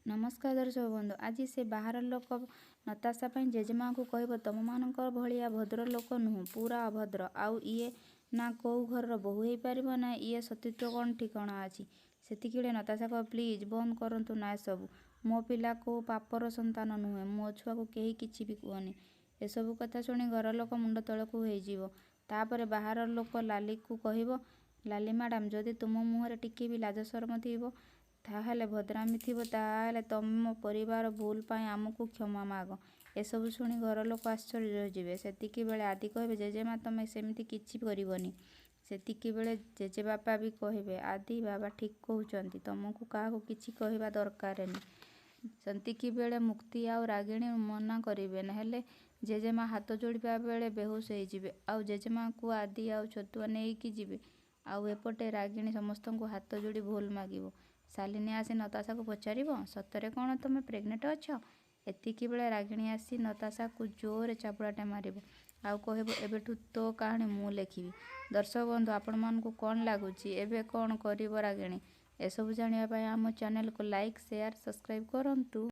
नमस्कार दर्शक बंधु। आज से बाहर लोक नताशा जेजेमा को कह तुम मान भाया भद्र लोक नुह पूरा अभद्र आउ ये ना कौ घर बोहू हो पार ना ये सतीत्व कौन ठिकाना अच्छी से नताशा कह प्लीज बंद करतु ना सब मो पिला को पापर संतान नुहे मो छुआ को कहीं किसी भी कहनी। एसबू कथा शुणी घर लोक मुंड तलक होपर बाहर लोक लाली को कह लाली मैडम जदि तुम मुहर टिके भी लाज शरम थी ताहले भद्रामी थी ताहले तुम परिवार भूल पाई आमको क्षमा माग। एसबू शुणी घर लोक आश्चर्य होजिबे। सेतिकी बेले आदि कहबे जेजेमा तमे सेमिति किछि करिवनी। सेतिकी बेले जेजे बापा भी कहबे आदि बाबा ठीक कहउचंती तुमको काहाको किछि कहबा दरकार नहीं। सेतिकी बेले मुक्ति आउ रागिणी मना करिबे हेले जेजेमा हाथ जोड़िबा बेले बेहोश होइजिबे आउ जेजेमा को आदि आउ छतुआ नेइकी जिबे आउ एपटे रागिणी समस्तଙ୍କୁ हाथ जोड़ी भूल मागिबो। शालिनी आसी नताशा को पचारिबो सतरे कौन तुम प्रेग्नेंट अछ। एतिकी बेले रागिणी आसी नताशा को जोर चापुड़ाटे मारिबो आउ कहबो एबेठू तो कहानी मु लेखिबी। दर्शक बंधु आपण मानकु कौन लागुची एबे कौन करिबो रागिणी एसबू जानिबा पई आम चैनल को लाइक शेयर सब्सक्राइब करंतु।